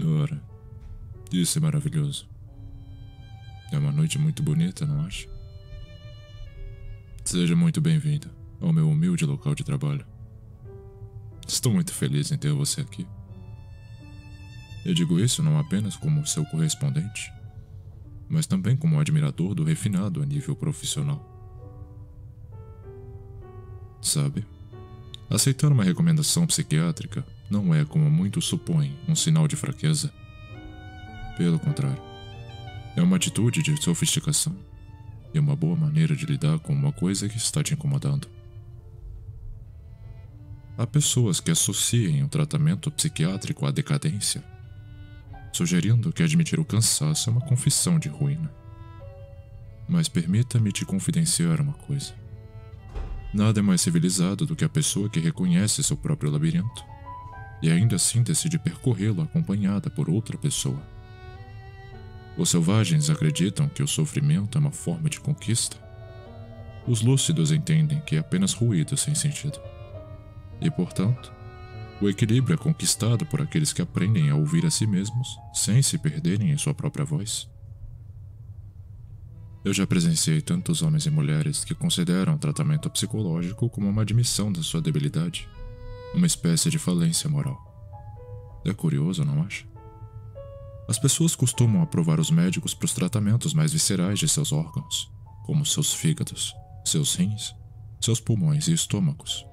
Ora, isso é maravilhoso. É uma noite muito bonita, não acha? Seja muito bem-vindo ao meu humilde local de trabalho. Estou muito feliz em ter você aqui. Eu digo isso não apenas como seu correspondente, mas também como admirador do refinado a nível profissional. Sabe, aceitar uma recomendação psiquiátrica não é, como muitos supõem, um sinal de fraqueza. Pelo contrário, é uma atitude de sofisticação e uma boa maneira de lidar com uma coisa que está te incomodando. Há pessoas que associem o tratamento psiquiátrico à decadência, sugerindo que admitir o cansaço é uma confissão de ruína. Mas permita-me te confidenciar uma coisa. Nada é mais civilizado do que a pessoa que reconhece seu próprio labirinto e ainda assim decide percorrê-lo acompanhada por outra pessoa. Os selvagens acreditam que o sofrimento é uma forma de conquista. Os lúcidos entendem que é apenas ruído sem sentido. E, portanto, o equilíbrio é conquistado por aqueles que aprendem a ouvir a si mesmos sem se perderem em sua própria voz. Eu já presenciei tantos homens e mulheres que consideram o tratamento psicológico como uma admissão da sua debilidade, uma espécie de falência moral. É curioso, não acha? As pessoas costumam aprovar os médicos para os tratamentos mais viscerais de seus órgãos, como seus fígados, seus rins, seus pulmões e estômagos,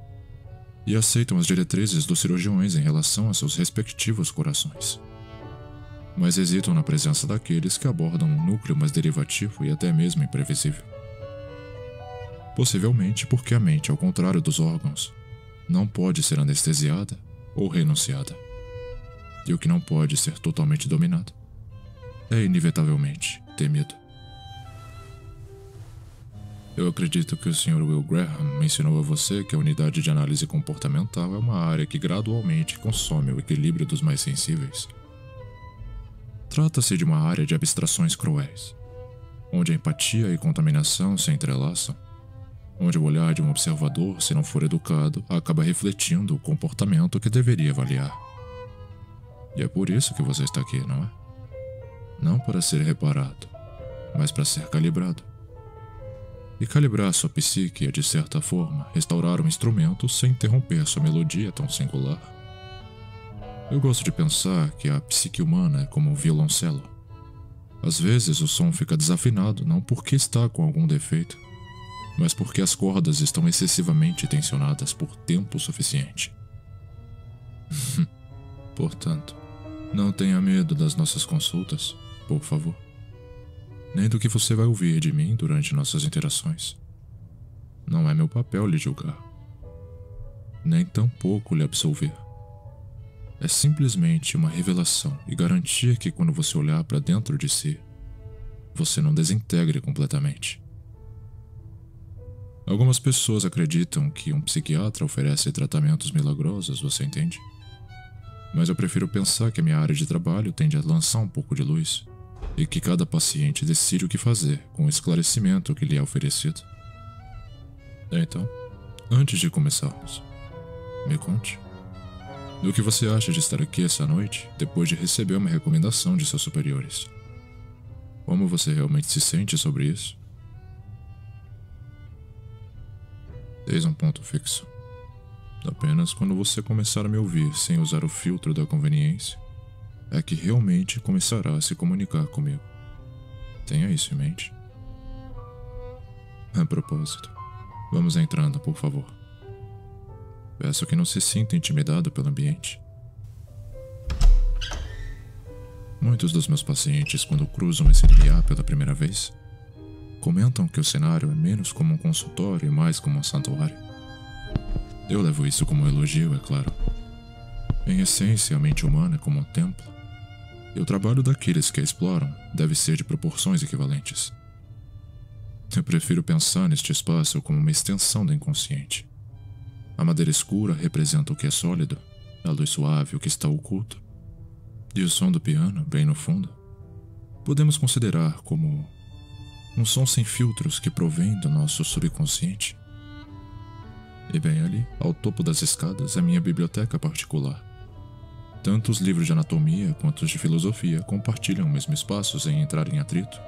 e aceitam as diretrizes dos cirurgiões em relação a seus respectivos corações. Mas hesitam na presença daqueles que abordam um núcleo mais derivativo e até mesmo imprevisível. Possivelmente porque a mente, ao contrário dos órgãos, não pode ser anestesiada ou renunciada. E o que não pode ser totalmente dominado é inevitavelmente temido. Eu acredito que o Sr. Will Graham mencionou a você que a unidade de análise comportamental é uma área que gradualmente consome o equilíbrio dos mais sensíveis. Trata-se de uma área de abstrações cruéis, onde a empatia e contaminação se entrelaçam, onde o olhar de um observador, se não for educado, acaba refletindo o comportamento que deveria avaliar. E é por isso que você está aqui, não é? Não para ser reparado, mas para ser calibrado. E calibrar sua psique é, de certa forma, restaurar um instrumento sem interromper sua melodia tão singular. Eu gosto de pensar que a psique humana é como um violoncelo. Às vezes o som fica desafinado não porque está com algum defeito, mas porque as cordas estão excessivamente tensionadas por tempo suficiente. Portanto, não tenha medo das nossas consultas, por favor. Nem do que você vai ouvir de mim durante nossas interações. Não é meu papel lhe julgar, nem tampouco lhe absolver. É simplesmente uma revelação e garantia que quando você olhar para dentro de si, você não desintegre completamente. Algumas pessoas acreditam que um psiquiatra oferece tratamentos milagrosos, você entende? Mas eu prefiro pensar que a minha área de trabalho tende a lançar um pouco de luz e que cada paciente decide o que fazer com o esclarecimento que lhe é oferecido. Então, antes de começarmos, me conte. Do que você acha de estar aqui essa noite depois de receber uma recomendação de seus superiores? Como você realmente se sente sobre isso? Eis um ponto fixo. Apenas quando você começar a me ouvir sem usar o filtro da conveniência, é que realmente começará a se comunicar comigo. Tenha isso em mente. A propósito, vamos entrando, por favor. Peço que não se sinta intimidado pelo ambiente. Muitos dos meus pacientes, quando cruzam esse limiar pela primeira vez, comentam que o cenário é menos como um consultório e mais como um santuário. Eu levo isso como um elogio, é claro. Em essência, a mente humana é como um templo, e o trabalho daqueles que a exploram deve ser de proporções equivalentes. Eu prefiro pensar neste espaço como uma extensão do inconsciente. A madeira escura representa o que é sólido, a luz suave o que está oculto, E o som do piano, bem no fundo, podemos considerar como um som sem filtros que provém do nosso subconsciente. E bem ali, ao topo das escadas, a minha biblioteca particular. Tanto os livros de anatomia quanto os de filosofia compartilham o mesmo espaço sem entrar em atrito.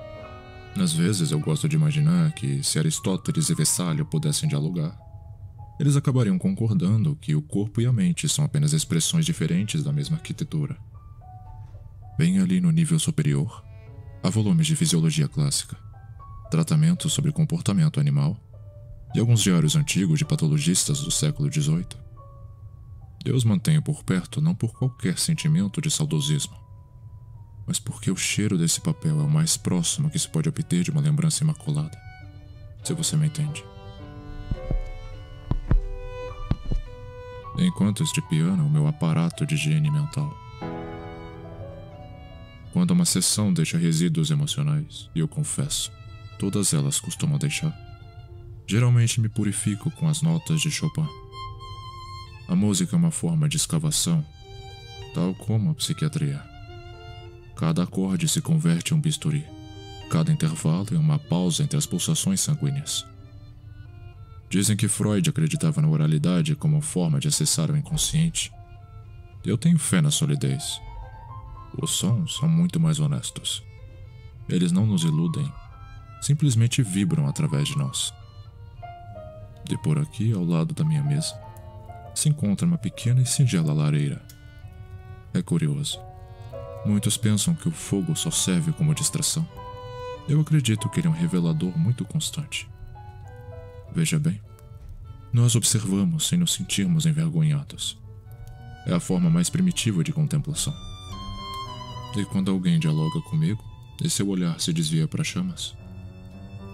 Às vezes eu gosto de imaginar que, se Aristóteles e Vessalio pudessem dialogar, eles acabariam concordando que o corpo e a mente são apenas expressões diferentes da mesma arquitetura. Bem ali no nível superior, há volumes de fisiologia clássica, tratamentos sobre comportamento animal e alguns diários antigos de patologistas do século XVIII. Eu os mantenho por perto não por qualquer sentimento de saudosismo, mas porque o cheiro desse papel é o mais próximo que se pode obter de uma lembrança imaculada, se você me entende. Enquanto este piano é o meu aparato de higiene mental. Quando uma sessão deixa resíduos emocionais, e eu confesso, todas elas costumam deixar, geralmente me purifico com as notas de Chopin. A música é uma forma de escavação, tal como a psiquiatria. Cada acorde se converte em um bisturi, cada intervalo é uma pausa entre as pulsações sanguíneas. Dizem que Freud acreditava na oralidade como forma de acessar o inconsciente. Eu tenho fé na solidez. Os sons são muito mais honestos. Eles não nos iludem, simplesmente vibram através de nós. E por aqui, ao lado da minha mesa, se encontra uma pequena e singela lareira. É curioso. Muitos pensam que o fogo só serve como distração. Eu acredito que ele é um revelador muito constante. Veja bem, nós observamos sem nos sentirmos envergonhados. É a forma mais primitiva de contemplação. E quando alguém dialoga comigo, e seu olhar se desvia para chamas,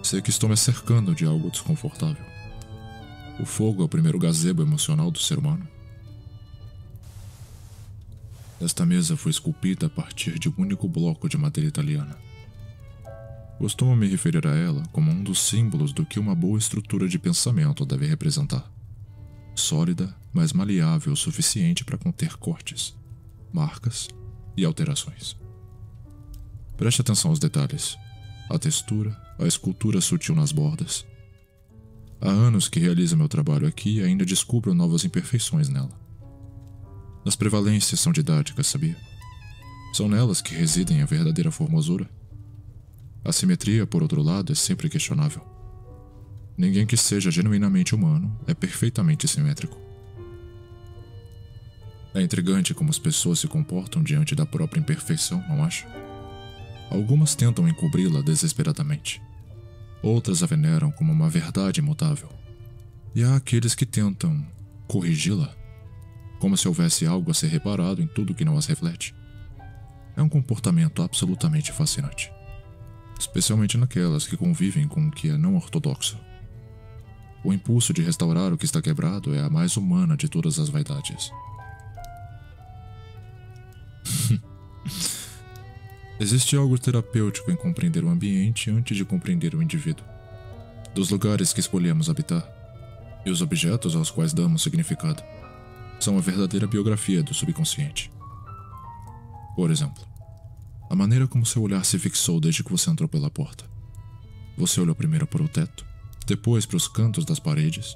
sei que estou me cercando de algo desconfortável. O fogo é o primeiro gazebo emocional do ser humano. Esta mesa foi esculpida a partir de um único bloco de madeira italiana. Costumo me referir a ela como um dos símbolos do que uma boa estrutura de pensamento deve representar. Sólida, mas maleável o suficiente para conter cortes, marcas e alterações. Preste atenção aos detalhes. A textura, a escultura sutil nas bordas. Há anos que realizo meu trabalho aqui e ainda descubro novas imperfeições nela. As prevalências são didáticas, sabia? São nelas que residem a verdadeira formosura. A simetria, por outro lado, é sempre questionável. Ninguém que seja genuinamente humano é perfeitamente simétrico. É intrigante como as pessoas se comportam diante da própria imperfeição, não acha? Algumas tentam encobri-la desesperadamente. Outras a veneram como uma verdade imutável. E há aqueles que tentam corrigi-la, como se houvesse algo a ser reparado em tudo que não as reflete. É um comportamento absolutamente fascinante. Especialmente naquelas que convivem com o que é não ortodoxo. O impulso de restaurar o que está quebrado é a mais humana de todas as vaidades. Existe algo terapêutico em compreender o ambiente antes de compreender o indivíduo. Dos lugares que escolhemos habitar, e os objetos aos quais damos significado, são a verdadeira biografia do subconsciente. Por exemplo, a maneira como seu olhar se fixou desde que você entrou pela porta. Você olhou primeiro para o teto, depois para os cantos das paredes,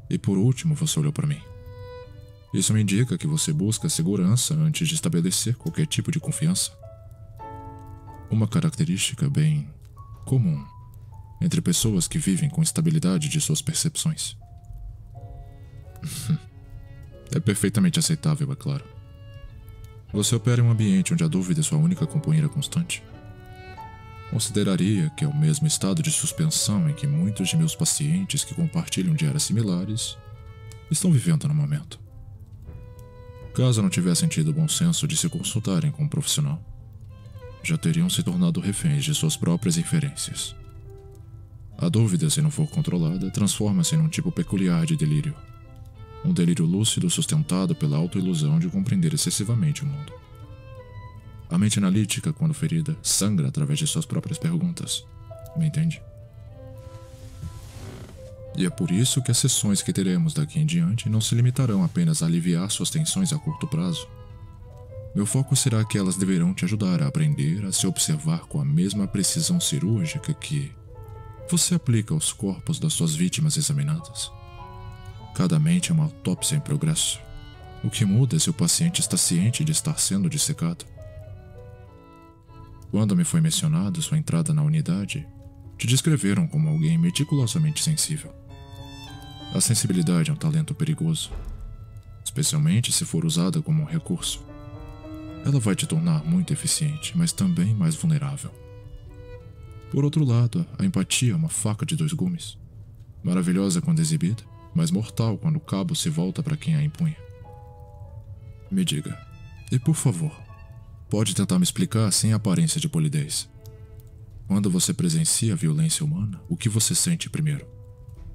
e por último você olhou para mim. Isso me indica que você busca segurança antes de estabelecer qualquer tipo de confiança. Uma característica bem comum entre pessoas que vivem com instabilidade de suas percepções. É perfeitamente aceitável, é claro. Você opera em um ambiente onde a dúvida é sua única companheira constante. Consideraria que é o mesmo estado de suspensão em que muitos de meus pacientes que compartilham diárias similares estão vivendo no momento. Caso não tivessem tido o bom senso de se consultarem com um profissional, já teriam se tornado reféns de suas próprias inferências. A dúvida, se não for controlada, transforma-se num tipo peculiar de delírio. Um delírio lúcido sustentado pela autoilusão de compreender excessivamente o mundo. A mente analítica, quando ferida, sangra através de suas próprias perguntas. Me entende? E é por isso que as sessões que teremos daqui em diante não se limitarão apenas a aliviar suas tensões a curto prazo, Meu foco será que elas deverão te ajudar a aprender a se observar com a mesma precisão cirúrgica que você aplica aos corpos das suas vítimas examinadas. Cada mente é uma autópsia em progresso. O que muda é se o paciente está ciente de estar sendo dissecado. Quando me foi mencionado sua entrada na unidade, te descreveram como alguém meticulosamente sensível. A sensibilidade é um talento perigoso, especialmente se for usada como um recurso. Ela vai te tornar muito eficiente, mas também mais vulnerável. Por outro lado, a empatia é uma faca de dois gumes. Maravilhosa quando exibida, mas mortal quando o cabo se volta para quem a empunha. Me diga, e por favor, pode tentar me explicar sem aparência de polidez. Quando você presencia a violência humana, o que você sente primeiro?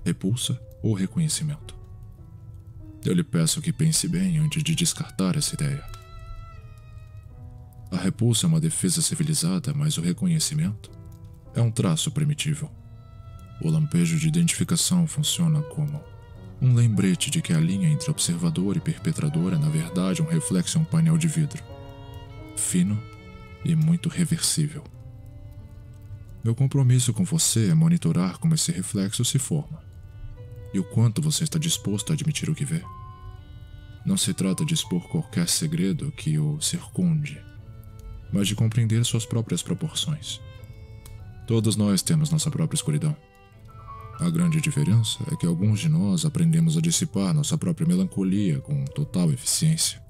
Repulsa ou reconhecimento? Eu lhe peço que pense bem antes de descartar essa ideia. A repulsa é uma defesa civilizada, mas o reconhecimento é um traço primitivo. O lampejo de identificação funciona como um lembrete de que a linha entre observador e perpetrador é na verdade um reflexo em um painel de vidro, fino e muito reversível. Meu compromisso com você é monitorar como esse reflexo se forma e o quanto você está disposto a admitir o que vê. Não se trata de expor qualquer segredo que o circunde, mas de compreender suas próprias proporções. Todos nós temos nossa própria escuridão. A grande diferença é que alguns de nós aprendemos a dissipar nossa própria melancolia com total eficiência.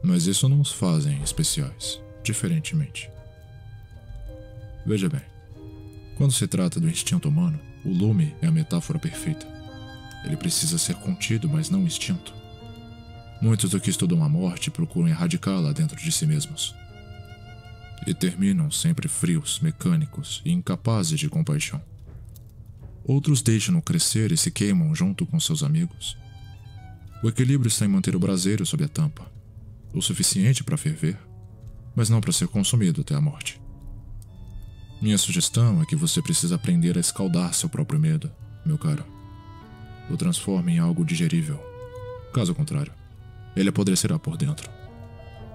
Mas isso não os faz especiais, diferentemente. Veja bem, quando se trata do instinto humano, o lume é a metáfora perfeita. Ele precisa ser contido, mas não extinto. Muitos do que estudam a morte procuram erradicá-la dentro de si mesmos. E terminam sempre frios, mecânicos e incapazes de compaixão. Outros deixam-no crescer e se queimam junto com seus amigos. O equilíbrio está em manter o braseiro sob a tampa, o suficiente para ferver, mas não para ser consumido até a morte. Minha sugestão é que você precisa aprender a escaldar seu próprio medo, meu caro. O transforme em algo digerível. Caso contrário, ele apodrecerá por dentro.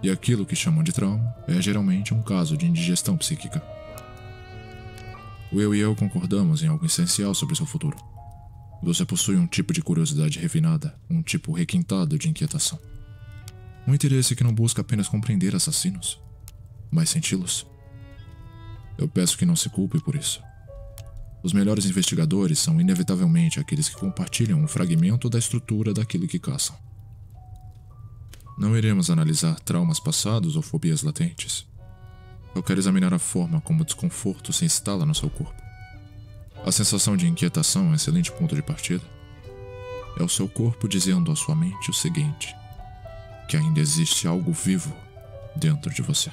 E aquilo que chamam de trauma é geralmente um caso de indigestão psíquica. O eu e eu concordamos em algo essencial sobre seu futuro. Você possui um tipo de curiosidade refinada, um tipo requintado de inquietação. Um interesse que não busca apenas compreender assassinos, mas senti-los. Eu peço que não se culpe por isso. Os melhores investigadores são inevitavelmente aqueles que compartilham um fragmento da estrutura daquilo que caçam. Não iremos analisar traumas passados ou fobias latentes. Eu quero examinar a forma como o desconforto se instala no seu corpo. A sensação de inquietação é um excelente ponto de partida. É o seu corpo dizendo à sua mente o seguinte: que ainda existe algo vivo dentro de você.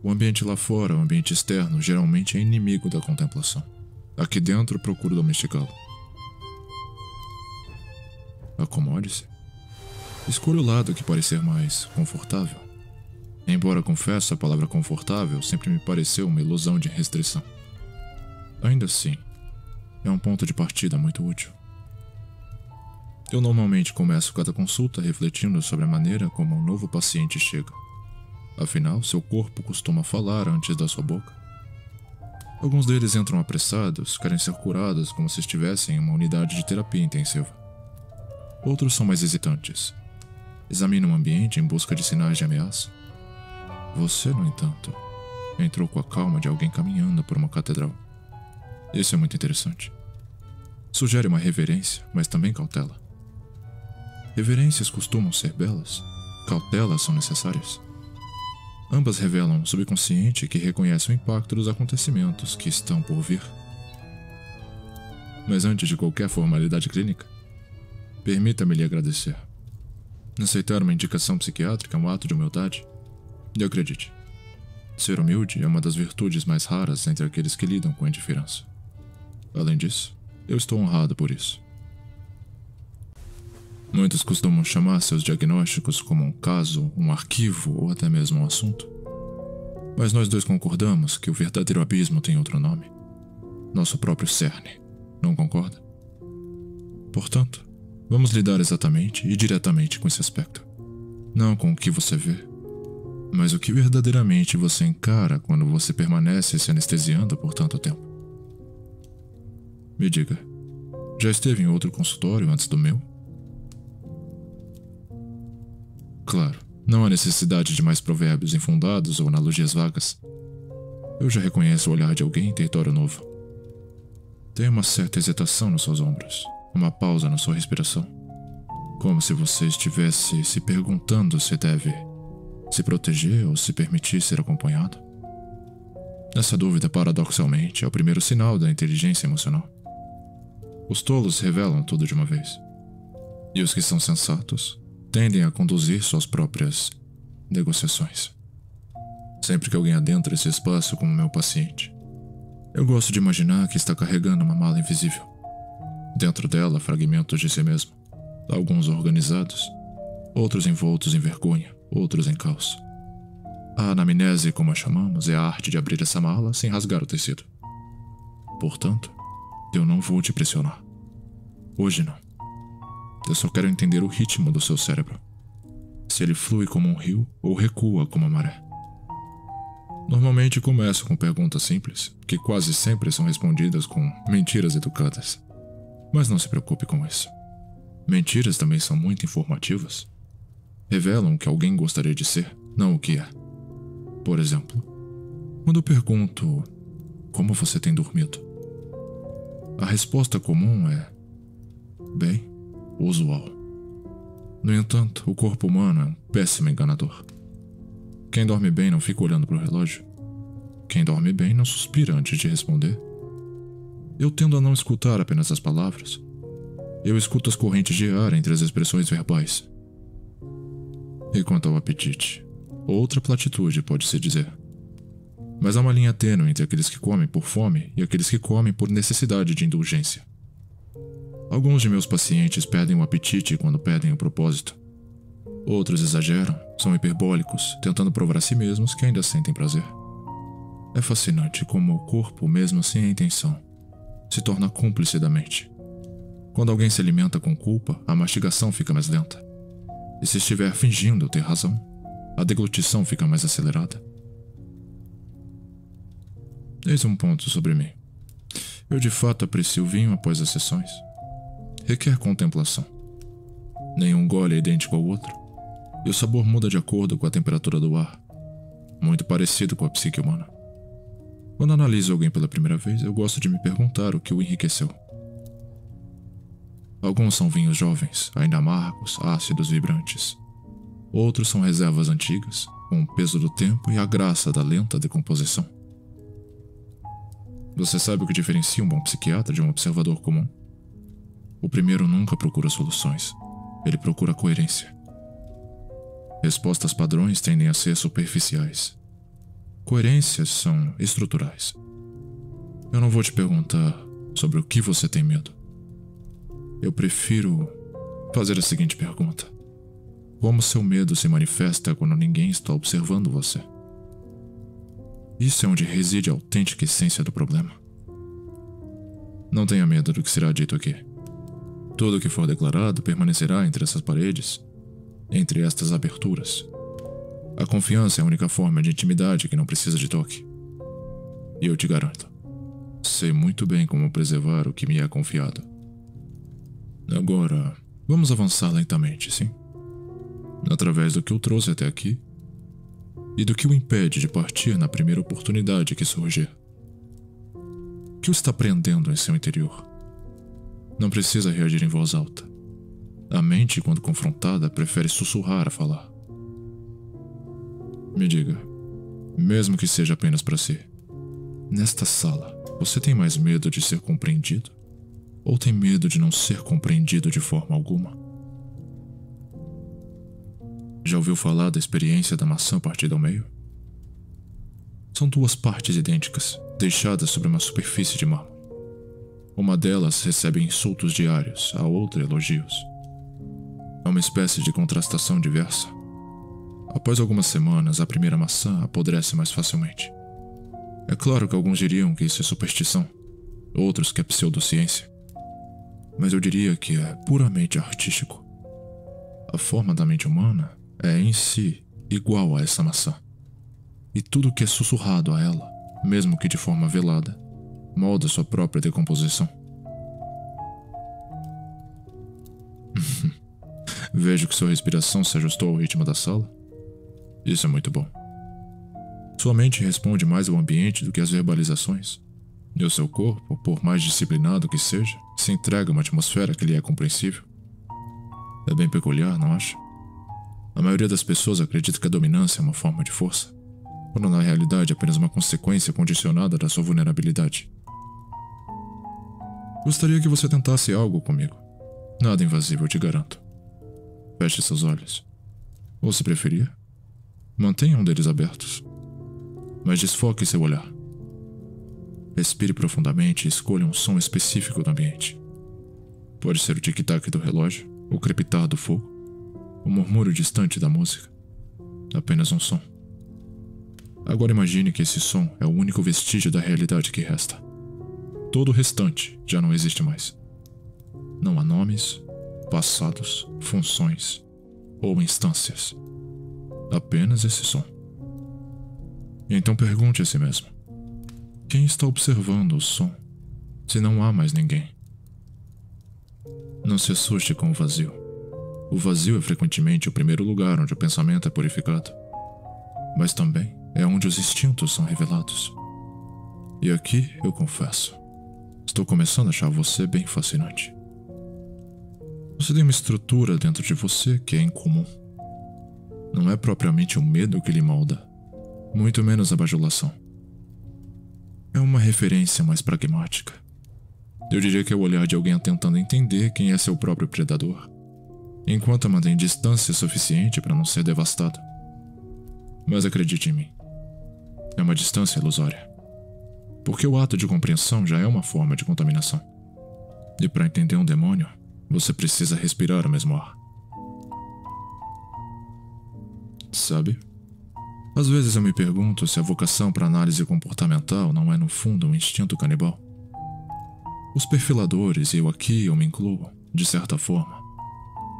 O ambiente lá fora, o ambiente externo, geralmente é inimigo da contemplação. Aqui dentro procuro domesticá-lo. Acomode-se. Escolha o lado que parecer mais confortável. Embora confesso, a palavra confortável sempre me pareceu uma ilusão de restrição. Ainda assim, é um ponto de partida muito útil. Eu normalmente começo cada consulta refletindo sobre a maneira como um novo paciente chega. Afinal, seu corpo costuma falar antes da sua boca. Alguns deles entram apressados, querem ser curados como se estivessem em uma unidade de terapia intensiva. Outros são mais hesitantes. Examinam o ambiente em busca de sinais de ameaça. Você, no entanto, entrou com a calma de alguém caminhando por uma catedral. Isso é muito interessante. Sugere uma reverência, mas também cautela. Reverências costumam ser belas, cautelas são necessárias. Ambas revelam um subconsciente que reconhece o impacto dos acontecimentos que estão por vir. Mas antes de qualquer formalidade clínica, permita-me lhe agradecer. Aceitar uma indicação psiquiátrica é um ato de humildade. E acredite, ser humilde é uma das virtudes mais raras entre aqueles que lidam com a indiferença. Além disso, eu estou honrado por isso. Muitos costumam chamar seus diagnósticos como um caso, um arquivo ou até mesmo um assunto. Mas nós dois concordamos que o verdadeiro abismo tem outro nome. Nosso próprio cerne, não concorda? Portanto, vamos lidar exatamente e diretamente com esse aspecto. Não com o que você vê, mas o que verdadeiramente você encara quando você permanece se anestesiando por tanto tempo. Me diga, já esteve em outro consultório antes do meu? Claro, não há necessidade de mais provérbios infundados ou analogias vagas. Eu já reconheço o olhar de alguém em território novo. Tem uma certa hesitação nos seus ombros, uma pausa na sua respiração, como se você estivesse se perguntando se deve se proteger ou se permitir ser acompanhado. Essa dúvida, paradoxalmente, é o primeiro sinal da inteligência emocional. Os tolos revelam tudo de uma vez, e os que são sensatos tendem a conduzir suas próprias negociações. Sempre que alguém adentra esse espaço como meu paciente, eu gosto de imaginar que está carregando uma mala invisível. Dentro dela, fragmentos de si mesmo, alguns organizados, outros envoltos em vergonha, outros em caos. A anamnese, como a chamamos, é a arte de abrir essa mala sem rasgar o tecido. Portanto, eu não vou te pressionar. Hoje não. Eu só quero entender o ritmo do seu cérebro. Se ele flui como um rio ou recua como a maré. Normalmente começo com perguntas simples, que quase sempre são respondidas com mentiras educadas. Mas não se preocupe com isso. Mentiras também são muito informativas. Revelam o que alguém gostaria de ser, não o que é. Por exemplo, quando eu pergunto como você tem dormido, a resposta comum é bem, usual. No entanto, o corpo humano é um péssimo enganador. Quem dorme bem não fica olhando para o relógio. Quem dorme bem não suspira antes de responder. Eu tendo a não escutar apenas as palavras. Eu escuto as correntes de ar entre as expressões verbais. E quanto ao apetite, outra platitude pode-se dizer. Mas há uma linha tênue entre aqueles que comem por fome e aqueles que comem por necessidade de indulgência. Alguns de meus pacientes perdem o apetite quando perdem o propósito. Outros exageram, são hiperbólicos, tentando provar a si mesmos que ainda sentem prazer. É fascinante como o corpo, mesmo sem a intenção, se torna cúmplice da mente. Quando alguém se alimenta com culpa, a mastigação fica mais lenta. E se estiver fingindo ter razão, a deglutição fica mais acelerada. Eis um ponto sobre mim. Eu de fato aprecio o vinho após as sessões. Requer contemplação. Nenhum gole é idêntico ao outro, e o sabor muda de acordo com a temperatura do ar, muito parecido com a psique humana. Quando analiso alguém pela primeira vez, eu gosto de me perguntar o que o enriqueceu. Alguns são vinhos jovens, ainda amargos, ácidos, vibrantes. Outros são reservas antigas, com o peso do tempo e a graça da lenta decomposição. Você sabe o que diferencia um bom psiquiatra de um observador comum? O primeiro nunca procura soluções, ele procura coerência. Respostas padrões tendem a ser superficiais. Coerências são estruturais. Eu não vou te perguntar sobre o que você tem medo. Eu prefiro fazer a seguinte pergunta: como seu medo se manifesta quando ninguém está observando você? Isso é onde reside a autêntica essência do problema. Não tenha medo do que será dito aqui. Tudo o que for declarado permanecerá entre essas paredes, entre estas aberturas. A confiança é a única forma de intimidade que não precisa de toque. E eu te garanto, sei muito bem como preservar o que me é confiado. Agora, vamos avançar lentamente, sim? Através do que o trouxe até aqui e do que o impede de partir na primeira oportunidade que surgir. O que o está prendendo em seu interior? Não precisa reagir em voz alta. A mente, quando confrontada, prefere sussurrar a falar. Me diga, mesmo que seja apenas para si, nesta sala, você tem mais medo de ser compreendido? Ou tem medo de não ser compreendido de forma alguma? Já ouviu falar da experiência da maçã partida ao meio? São duas partes idênticas, deixadas sobre uma superfície de mármore. Uma delas recebe insultos diários, a outra elogios. É uma espécie de contrastação diversa. Após algumas semanas, a primeira maçã apodrece mais facilmente. É claro que alguns diriam que isso é superstição, outros que é pseudociência. Mas eu diria que é puramente artístico. A forma da mente humana é em si igual a essa maçã. E tudo que é sussurrado a ela, mesmo que de forma velada, molda sua própria decomposição. Vejo que sua respiração se ajustou ao ritmo da sala. Isso é muito bom. Sua mente responde mais ao ambiente do que às verbalizações. E o seu corpo, por mais disciplinado que seja, se entrega a uma atmosfera que lhe é compreensível. É bem peculiar, não acha? A maioria das pessoas acredita que a dominância é uma forma de força, quando na realidade é apenas uma consequência condicionada da sua vulnerabilidade. Gostaria que você tentasse algo comigo. Nada invasivo, eu te garanto. Feche seus olhos. Ou, se preferir, mantenha um deles abertos. Mas desfoque seu olhar. Respire profundamente e escolha um som específico do ambiente. Pode ser o tic-tac do relógio, o crepitar do fogo, o murmúrio distante da música. Apenas um som. Agora imagine que esse som é o único vestígio da realidade que resta. Todo o restante já não existe mais. Não há nomes, passados, funções ou instâncias. Apenas esse som. Então pergunte a si mesmo: quem está observando o som, se não há mais ninguém? Não se assuste com o vazio. O vazio é frequentemente o primeiro lugar onde o pensamento é purificado, mas também é onde os instintos são revelados. E aqui, eu confesso, estou começando a achar você bem fascinante. Você tem uma estrutura dentro de você que é incomum. Não é propriamente o medo que lhe molda, muito menos a bajulação. É uma referência mais pragmática. Eu diria que é o olhar de alguém tentando entender quem é seu próprio predador, enquanto mantém distância suficiente para não ser devastado. Mas acredite em mim, é uma distância ilusória, porque o ato de compreensão já é uma forma de contaminação. E para entender um demônio, você precisa respirar o mesmo ar. Sabe? Às vezes eu me pergunto se a vocação para análise comportamental não é no fundo um instinto canibal. Os perfiladores, e eu me incluo, de certa forma,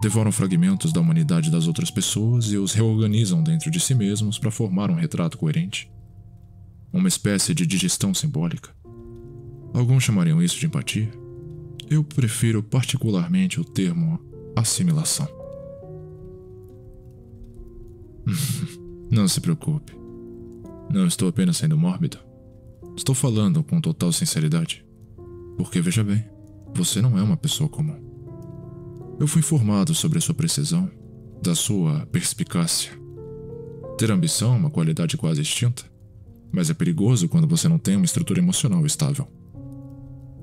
devoram fragmentos da humanidade das outras pessoas e os reorganizam dentro de si mesmos para formar um retrato coerente. Uma espécie de digestão simbólica. Alguns chamariam isso de empatia. Eu prefiro particularmente o termo assimilação. Não se preocupe. Não estou apenas sendo mórbido. Estou falando com total sinceridade. Porque, veja bem, você não é uma pessoa comum. Eu fui informado sobre a sua precisão, da sua perspicácia. Ter ambição é uma qualidade quase extinta, mas é perigoso quando você não tem uma estrutura emocional estável.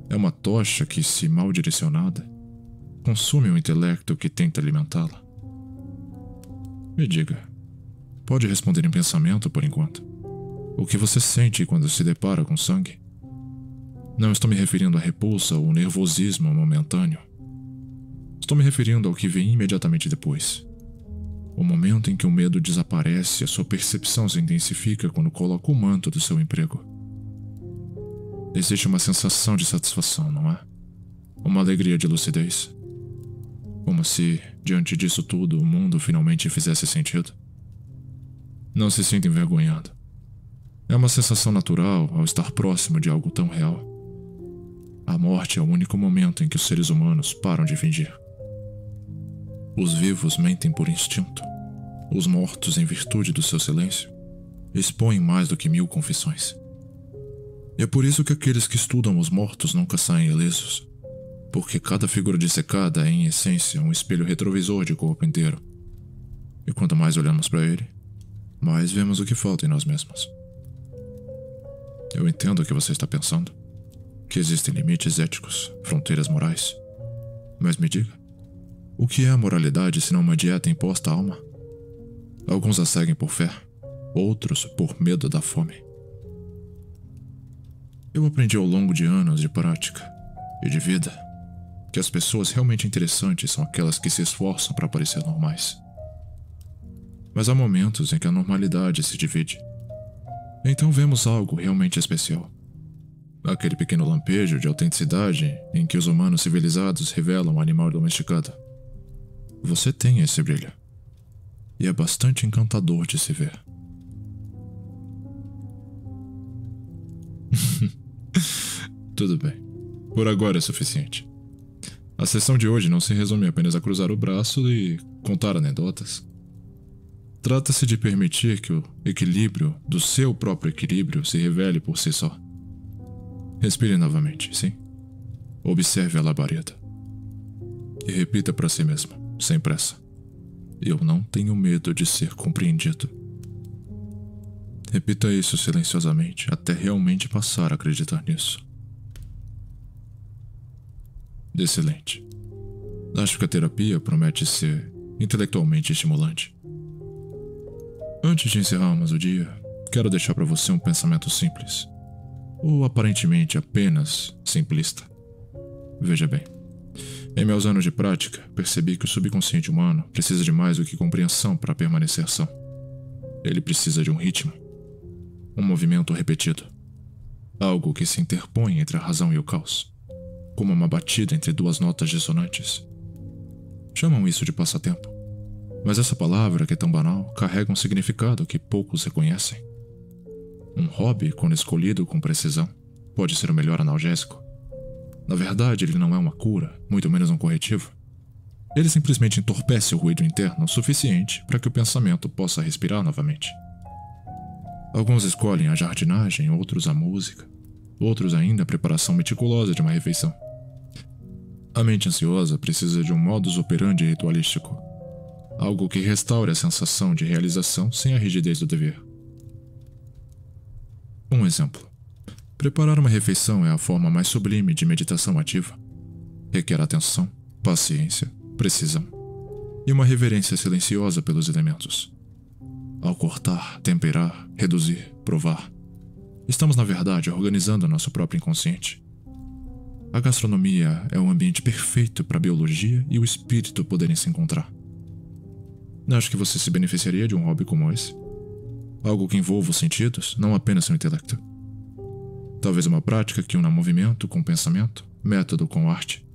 É uma tocha que, se mal direcionada, consome o intelecto que tenta alimentá-la. Me diga, pode responder em pensamento por enquanto. O que você sente quando se depara com sangue? Não estou me referindo à repulsa ou nervosismo momentâneo. Estou me referindo ao que vem imediatamente depois. O momento em que o medo desaparece e a sua percepção se intensifica quando coloca o manto do seu emprego. Existe uma sensação de satisfação, não é? Uma alegria de lucidez. Como se, diante disso tudo, o mundo finalmente fizesse sentido. Não se sinta envergonhado. É uma sensação natural ao estar próximo de algo tão real. A morte é o único momento em que os seres humanos param de fingir. Os vivos mentem por instinto. Os mortos, em virtude do seu silêncio, expõem mais do que 1000 confissões. E é por isso que aqueles que estudam os mortos nunca saem ilesos, porque cada figura dissecada é, em essência, um espelho retrovisor de corpo inteiro. E quanto mais olhamos para ele, mais vemos o que falta em nós mesmos. Eu entendo o que você está pensando, que existem limites éticos, fronteiras morais. Mas me diga, o que é a moralidade senão uma dieta imposta à alma? Alguns a seguem por fé, outros por medo da fome. Eu aprendi ao longo de anos de prática e de vida que as pessoas realmente interessantes são aquelas que se esforçam para parecer normais. Mas há momentos em que a normalidade se divide. Então vemos algo realmente especial. Aquele pequeno lampejo de autenticidade em que os humanos civilizados revelam o animal domesticado. Você tem esse brilho. e é bastante encantador de se ver. Tudo bem. Por agora é suficiente. A sessão de hoje não se resume apenas a cruzar o braço e contar anedotas. Trata-se de permitir que o equilíbrio do seu próprio equilíbrio se revele por si só. Respire novamente, sim? Observe a labareda. E repita para si mesmo, sem pressa. Eu não tenho medo de ser compreendido. Repita isso silenciosamente até realmente passar a acreditar nisso. Excelente. Acho que a terapia promete ser intelectualmente estimulante. Antes de encerrarmos o dia, quero deixar para você um pensamento simples, ou aparentemente apenas simplista. Veja bem, em meus anos de prática, percebi que o subconsciente humano precisa de mais do que compreensão para permanecer são. Ele precisa de um ritmo, um movimento repetido, algo que se interpõe entre a razão e o caos, como uma batida entre duas notas dissonantes. Chamam isso de passatempo, mas essa palavra, que é tão banal, carrega um significado que poucos reconhecem. Um hobby, quando escolhido com precisão, pode ser o melhor analgésico. Na verdade, ele não é uma cura, muito menos um corretivo. Ele simplesmente entorpece o ruído interno o suficiente para que o pensamento possa respirar novamente. Alguns escolhem a jardinagem, outros a música, outros ainda a preparação meticulosa de uma refeição. A mente ansiosa precisa de um modus operandi ritualístico, algo que restaure a sensação de realização sem a rigidez do dever. Um exemplo. Preparar uma refeição é a forma mais sublime de meditação ativa. Requer atenção, paciência, precisão e uma reverência silenciosa pelos elementos. Ao cortar, temperar, reduzir, provar, estamos na verdade organizando nosso próprio inconsciente. A gastronomia é o ambiente perfeito para a biologia e o espírito poderem se encontrar. Acho que você se beneficiaria de um hobby como esse. Algo que envolva os sentidos, não apenas seu intelecto. Talvez uma prática que una movimento com pensamento, método com arte.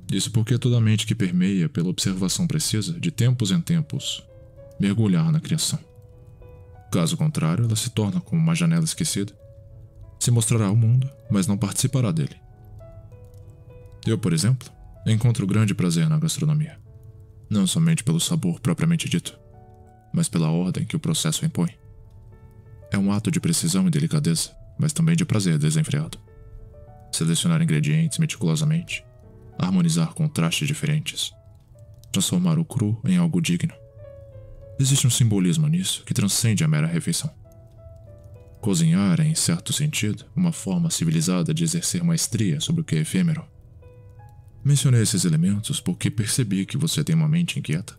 Isso porque toda mente que permeia pela observação precisa, de tempos em tempos, mergulhar na criação. Caso contrário, ela se torna como uma janela esquecida. Se mostrará ao mundo, mas não participará dele. Eu, por exemplo, encontro grande prazer na gastronomia. Não somente pelo sabor propriamente dito, mas pela ordem que o processo impõe. É um ato de precisão e delicadeza, mas também de prazer desenfreado. Selecionar ingredientes meticulosamente, harmonizar contrastes diferentes, transformar o cru em algo digno. Existe um simbolismo nisso que transcende a mera refeição. Cozinhar é, em certo sentido, uma forma civilizada de exercer maestria sobre o que é efêmero. Mencionei esses elementos porque percebi que você tem uma mente inquieta.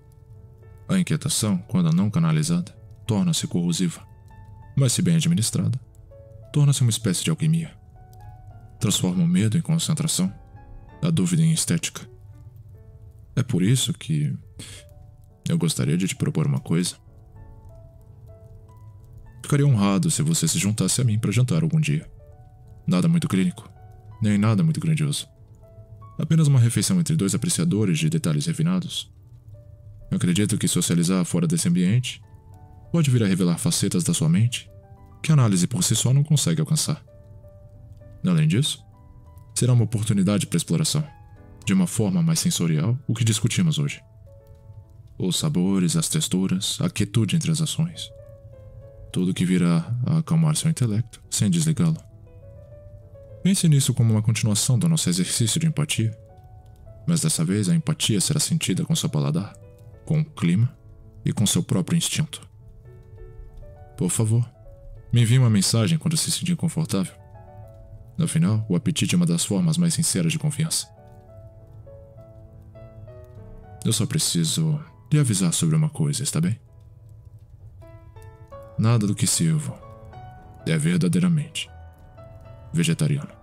A inquietação, quando não canalizada, torna-se corrosiva, mas se bem administrada, torna-se uma espécie de alquimia. Transforma o medo em concentração, a dúvida em estética. É por isso que eu gostaria de te propor uma coisa. Ficaria honrado se você se juntasse a mim para jantar algum dia. Nada muito clínico, nem nada muito grandioso. Apenas uma refeição entre dois apreciadores de detalhes refinados. Acredito que socializar fora desse ambiente pode vir a revelar facetas da sua mente que a análise por si só não consegue alcançar. Além disso, será uma oportunidade para exploração, de uma forma mais sensorial, o que discutimos hoje. Os sabores, as texturas, a quietude entre as ações. Tudo que virá a acalmar seu intelecto, sem desligá-lo. Pense nisso como uma continuação do nosso exercício de empatia, mas dessa vez a empatia será sentida com seu paladar, com o clima e com seu próprio instinto. Por favor, me envie uma mensagem quando se sentir confortável. Afinal, o apetite é uma das formas mais sinceras de confiança. Eu só preciso lhe avisar sobre uma coisa, está bem? Nada do que sirvo é verdadeiramente vegetariano.